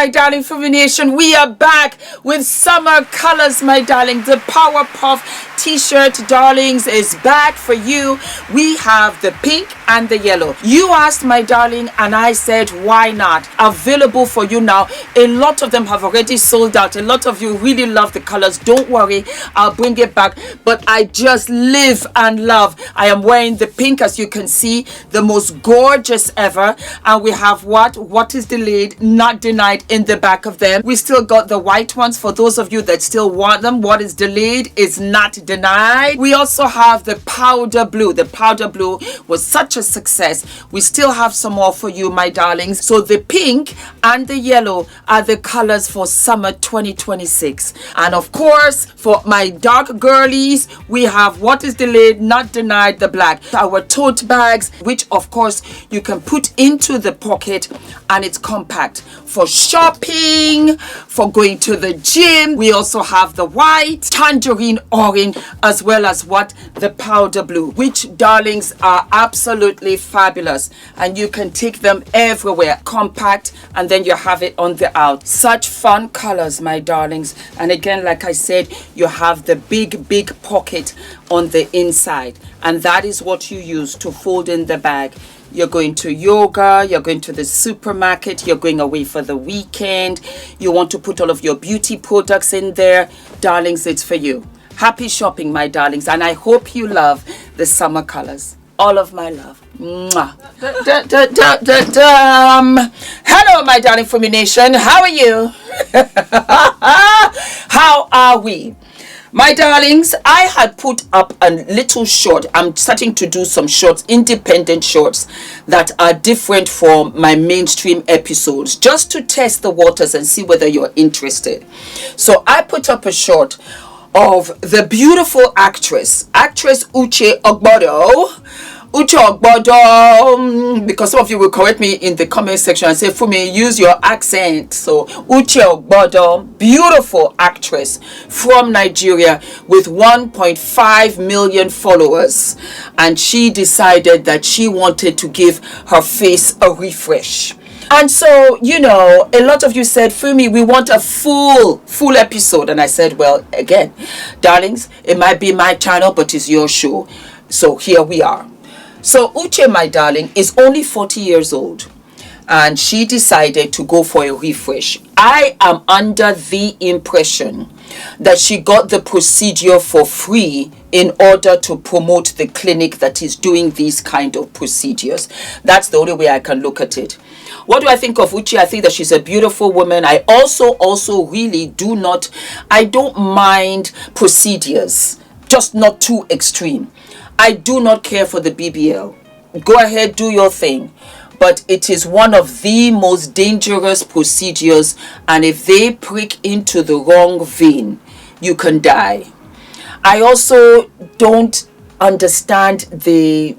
my darling Fumi Nation. We are back with summer colors, my darling. The Power Puff t-shirt, darlings, is back for you. We have the pink and the yellow. You asked, my darling, and I said, why not? Available for you now. A lot of them have already sold out. A lot of you really love the colors. Don't worry, I'll bring it back. But I just live and love. I am wearing the pink, as you can see, the most gorgeous ever. And we have what is delayed, not denied in the back of them. We still got the white ones for those of you that still want them. What is delayed is not denied. We also have the powder blue. The powder blue was such a success. We still have some more for you, my darlings. So the pink and the yellow are the colors for summer 2026. And of course, for my dark girlies, we have what is delayed, not denied, the black. Our tote bags, which of course you can put into the pocket, and it's compact for shopping, for going to the gym. We also have the white, tangerine orange, as well as the powder blue, which, darlings, are absolutely fabulous, and you can take them everywhere. Compact, and then you have it on the out. Such fun colors, my darlings. And again, like I said, you have the big pocket on the inside, and that is what you use to fold in the bag. You're going to yoga, you're going to the supermarket, you're going away for the weekend, you want to put all of your beauty products in there, darlings, it's for you. Happy shopping, my darlings, and I hope you love the summer colors. All of my love. Mwah. Hello, my darling Fumi Nation. How are you? How are we? My darlings, I had put up a little short. I'm starting to do some shorts, independent shorts that are different from my mainstream episodes, just to test the waters and see whether you're interested. So I put up a short of the beautiful actress Uche Ogbodo. Uche Ogbodo, because some of you will correct me in the comment section and say, Fumi, use your accent. So Uche Ogbodo, beautiful actress from Nigeria with 1.5 million followers, and she decided that she wanted to give her face a refresh. And so, you know, a lot of you said, Fumi, we want a full episode. And I said, well, again, darlings, it might be my channel, but it's your show. So here we are. So Uche, my darling, is only 40 years old, and she decided to go for a refresh. I am under the impression that she got the procedure for free in order to promote the clinic that is doing these kind of procedures. That's the only way I can look at it. What do I think of Uche? I think that she's a beautiful woman. I also really I don't mind procedures, just not too extreme. I do not care for the BBL. Go ahead, do your thing. But it is one of the most dangerous procedures, and if they prick into the wrong vein, you can die. I also don't understand the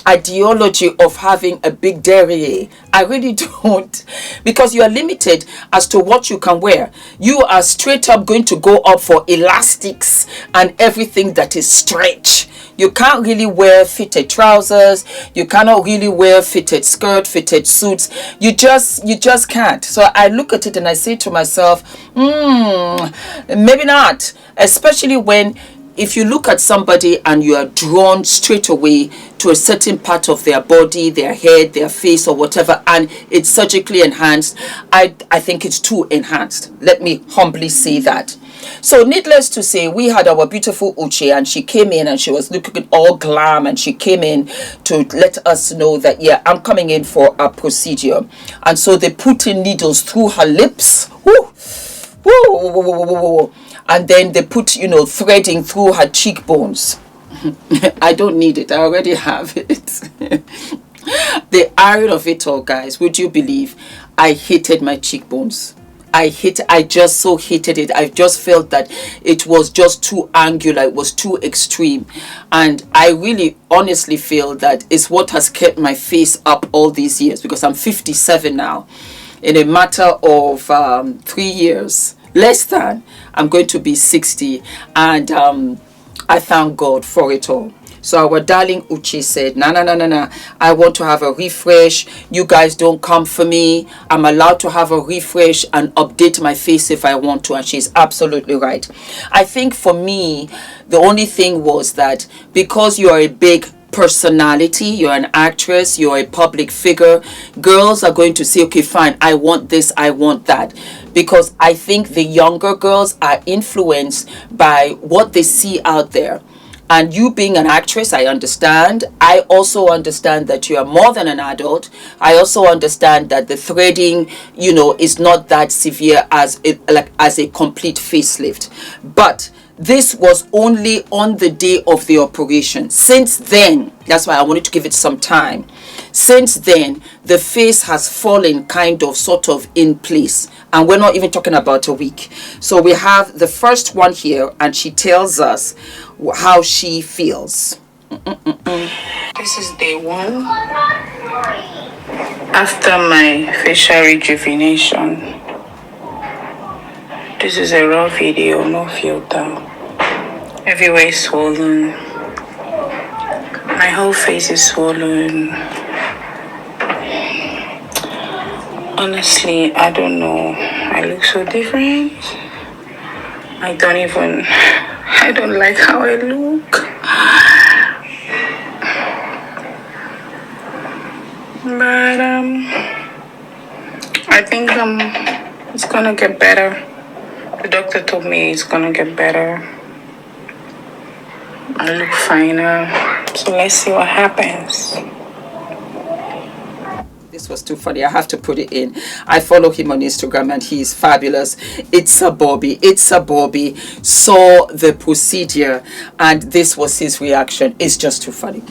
ideology of having a big derriere. I really don't, because you are limited as to what you can wear. You are straight up going to go up for elastics and everything that is stretch. You can't really wear fitted trousers. You cannot really wear fitted skirt, fitted suits. You just can't. So I look at it and I say to myself, maybe not. Especially if you look at somebody and you are drawn straight away to a certain part of their body, their head, their face, or whatever, and it's surgically enhanced, I think it's too enhanced. Let me humbly say that. So needless to say, we had our beautiful Uche, and she came in and she was looking all glam, and she came in to let us know that, yeah, I'm coming in for a procedure. And so they put in needles through her lips. Woo, woo, woo, woo, woo, woo. And then they put, threading through her cheekbones. I don't need it. I already have it. The iron of it all, guys, would you believe? I hated my cheekbones. I just so hated it. I just felt that it was just too angular. It was too extreme. And I really honestly feel that it's what has kept my face up all these years, because I'm 57 now. In a matter of 3 years, less than, I'm going to be 60. And I thank God for it all. So our darling Uche said, nah, I want to have a refresh. You guys don't come for me. I'm allowed to have a refresh and update my face if I want to. And she's absolutely right. I think for me, the only thing was that because you are a big personality, you're an actress, you're a public figure, girls are going to say, okay, fine, I want this, I want that. Because I think the younger girls are influenced by what they see out there. And you being an actress, I understand. I also understand that you are more than an adult. I also understand that the threading, is not that severe as a complete facelift. But this was only on the day of the operation. Since then, that's why I wanted to give it some time. Since then, the face has fallen sort of in place. And we're not even talking about a week. So we have the first one here, and she tells us how she feels. This is day 1 after my facial rejuvenation. This is a raw video, no filter. Everywhere is swollen. My whole face is swollen. Honestly, I don't know. I look so different. I don't like how I look. But I think it's gonna get better. The doctor told me it's gonna get better. I look finer. So let's see what happens. This was too funny. I have to put it in. I follow him on Instagram and he is fabulous. It's a Bobby saw the procedure and this was his reaction. It's just too funny.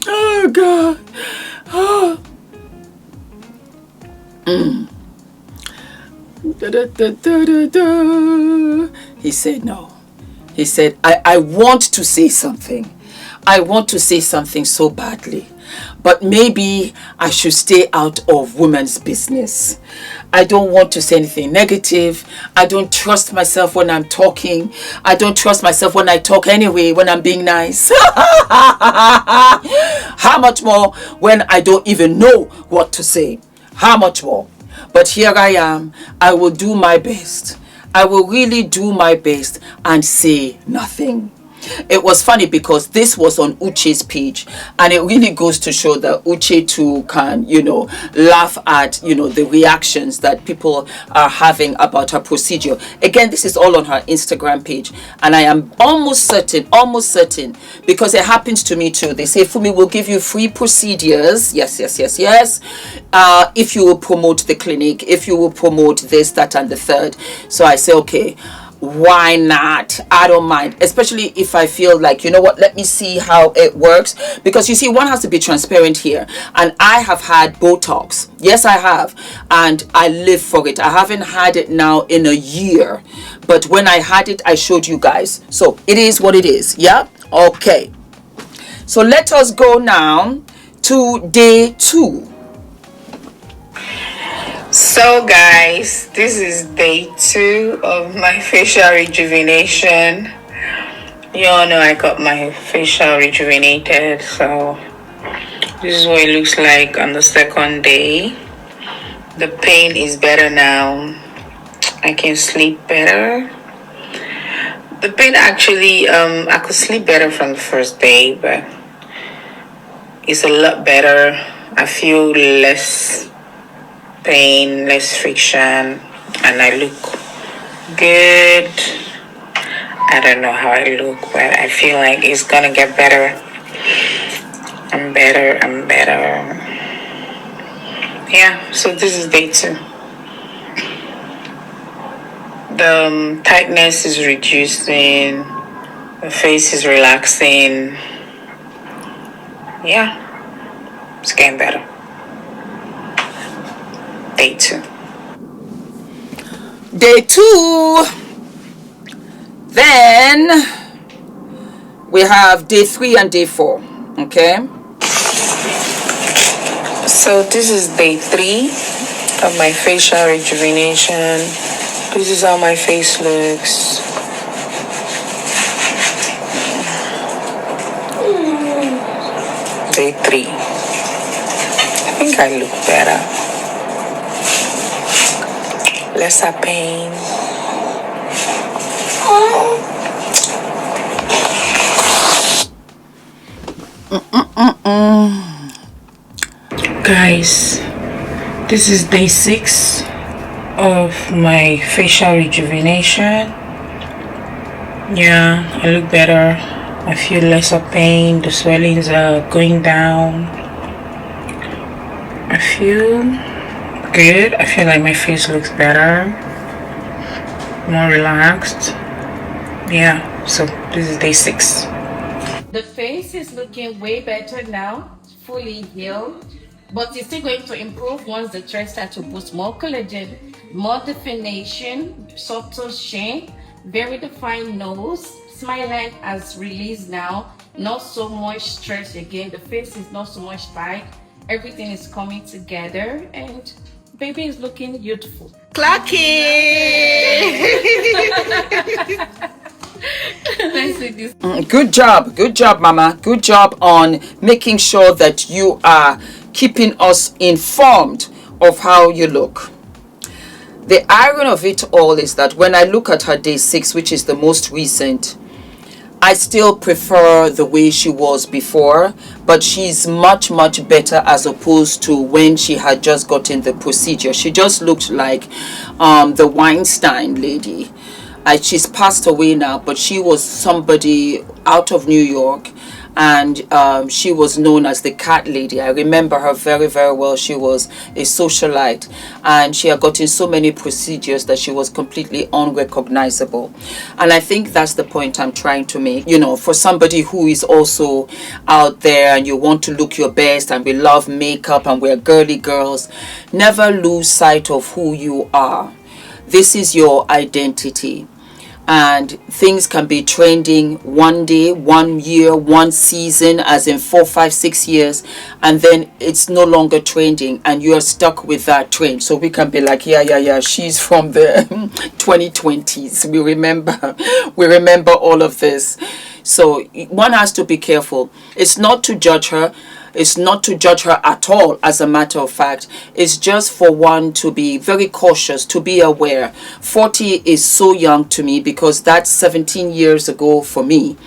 Oh God. Oh. He said no. He said, I want to say something. I want to say something so badly. But maybe I should stay out of women's business. I don't want to say anything negative. I don't trust myself when I'm talking. I don't trust myself when I talk anyway, when I'm being nice. How much more when I don't even know what to say? How much more? But here I am. I will do my best. I will really do my best and say nothing. It was funny because this was on Uche's page and it really goes to show that Uche too can, laugh at, the reactions that people are having about her procedure. Again, this is all on her Instagram page and I am almost certain, because it happens to me too. They say, Fumi will give you free procedures. Yes. If you will promote the clinic, if you will promote this, that, and the third. So I say, okay, why not? I don't mind, especially if I feel like, you know what, let me see how it works, because you see, one has to be transparent here. And I have had Botox. Yes, I have, and I live for it. I haven't had it now in a year, but when I had it, I showed you guys. So it is what it is. Yeah, okay, so let us go now to day 2. So guys, this is day 2 of my facial rejuvenation. You all know I got my facial rejuvenated, so this is what it looks like on the second day. The pain is better now. I can sleep better. The pain actually, I could sleep better from the first day, but it's a lot better. I feel less pain, less friction, and I look good. I don't know how I look, but I feel like it's gonna get better. I'm better. Yeah, so this is day 2. The tightness is reducing, the face is relaxing. Yeah, it's getting better. Day 2. Day 2. Then we have day 3 and day 4. Okay. So this is day 3 Got my facial rejuvenation. This is how my face looks. Day 3. I think I look better. Lesser pain. Guys, this is day 6 of my facial rejuvenation. Yeah, I look better. I feel lesser pain. The swellings are going down. I feel good. I feel like my face looks better, more relaxed. Yeah, so this is day 6. The face is looking way better now, fully healed, but it's still going to improve once the threads start to boost more collagen, more definition, subtle shine, very defined nose, smile line has released now, not so much stress again, the face is not so much tight, everything is coming together, and baby is looking beautiful. Clacky! Good job, Mama. Good job on making sure that you are keeping us informed of how you look. The irony of it all is that when I look at her day 6, which is the most recent, I still prefer the way she was before, but she's much better as opposed to when she had just gotten the procedure. She just looked like the Weinstein lady. She's passed away now, but she was somebody out of New York, and she was known as the cat lady. I remember her very well. She was a socialite, and she had gotten so many procedures that she was completely unrecognizable. And I think that's the point I'm trying to make. You know, for somebody who is also out there and you want to look your best, and we love makeup and we're girly girls, never lose sight of who you are. This is your identity. And things can be trending one day, 1 year, 1 season, as in 4, 5, 6 years, and then it's no longer trending and you're stuck with that trend. So we can be like, yeah, she's from the 2020s. We remember all of this. So one has to be careful. It's not to judge her. It's not to judge her at all, as a matter of fact. It's just for one to be very cautious, to be aware. 40 is so young to me because that's 17 years ago for me.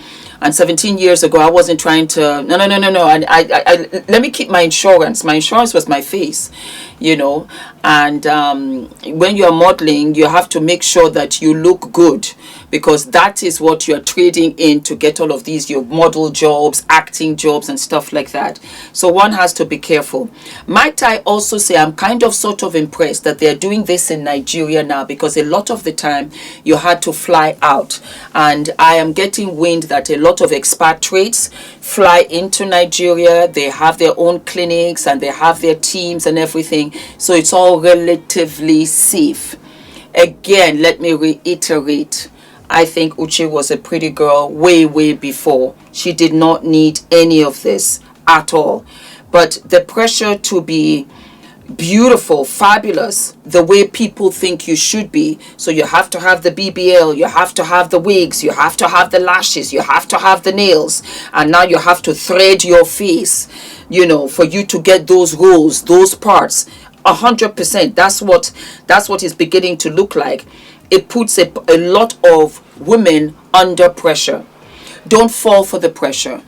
And 17 years ago, I wasn't trying to, no. And I let me keep my insurance. My insurance was my face, you know. And when you're modeling, you have to make sure that you look good, because that is what you're trading in to get all of these, your model jobs, acting jobs, and stuff like that. So one has to be careful. Might I also say I'm kind of sort of impressed that they're doing this in Nigeria now, because a lot of the time you had to fly out. And I am getting wind that a lot of expatriates fly into Nigeria. They have their own clinics and they have their teams and everything. So it's all relatively safe. Again, let me reiterate. I think Uche was a pretty girl way before. She did not need any of this at all. But the pressure to be beautiful, fabulous, the way people think you should be. So you have to have the BBL, you have to have the wigs, you have to have the lashes, you have to have the nails, and now you have to thread your face, you know, for you to get those roles, those parts. 100%. That's what it's beginning to look like. It puts a lot of women under pressure. Don't fall for the pressure.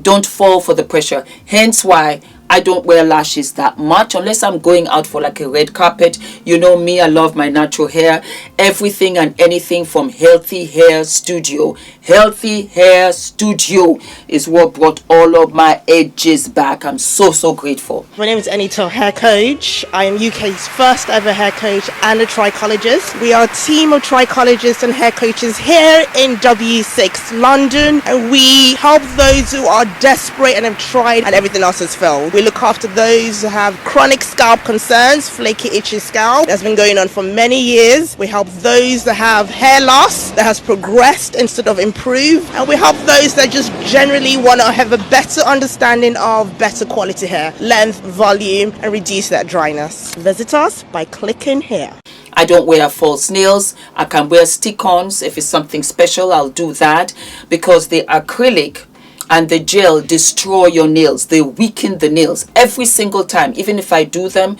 Don't fall for the pressure. Hence why I don't wear lashes that much unless I'm going out for like a red carpet. You know me, I love my natural hair. Everything and anything from Healthy Hair Studio. Healthy Hair Studio is what brought all of my edges back. I'm so grateful. My name is ENITAN, hair coach. I am UK's first ever hair coach and a trichologist. We are a team of trichologists and hair coaches here in W6 London, and we help those who are desperate and have tried and everything else has failed. We look after those who have chronic scalp concerns, flaky, itchy scalp. That's been going on for many years. We help those that have hair loss that has progressed instead of improved. And we help those that just generally want to have a better understanding of better quality hair, length, volume, and reduce that dryness. Visit us by clicking here. I don't wear false nails. I can wear stick-ons. If it's something special, I'll do that, because the acrylic and the gel destroy your nails. They weaken the nails every single time. Even if I do them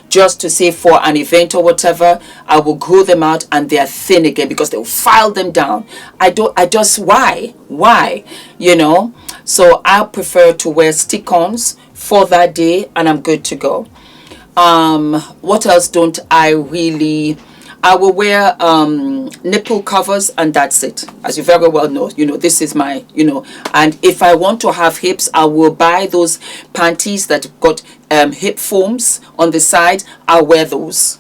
just to say for an event or whatever, I will grow them out and they're thin again because they'll file them down. Why? You know? So I prefer to wear stick-ons for that day and I'm good to go. What else don't I really... I will wear nipple covers and that's it. As you very well know, this is my, and if I want to have hips, I will buy those panties that got hip foams on the side. I'll wear those.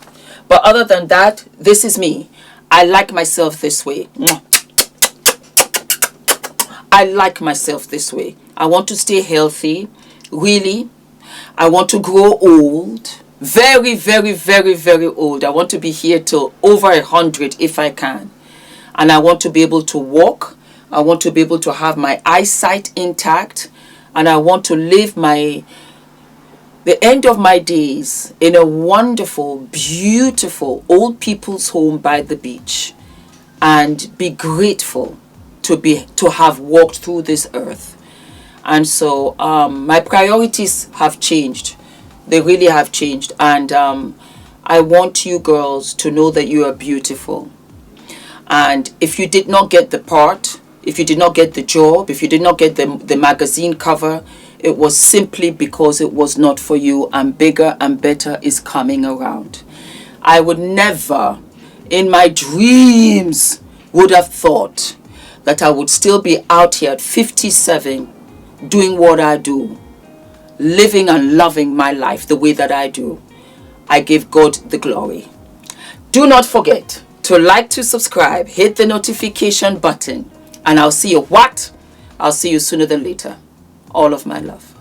But other than that, this is me. I like myself this way. I like myself this way. I want to stay healthy, really. I want to grow old. Very, very, very, very old. I want to be here till over 100 if I can. And I want to be able to walk. I want to be able to have my eyesight intact. And I want to live the end of my days in a wonderful, beautiful old people's home by the beach. And be grateful to have walked through this earth. And so my priorities have changed. They really have changed, and I want you girls to know that you are beautiful. And if you did not get the part, if you did not get the job, if you did not get the magazine cover, it was simply because it was not for you, and bigger and better is coming around. I would never, in my dreams, would have thought that I would still be out here at 57 doing what I do, living and loving my life the way that I do. I give God the glory. Do not forget to like, to subscribe, hit the notification button, and I'll see you sooner than later. All of my love.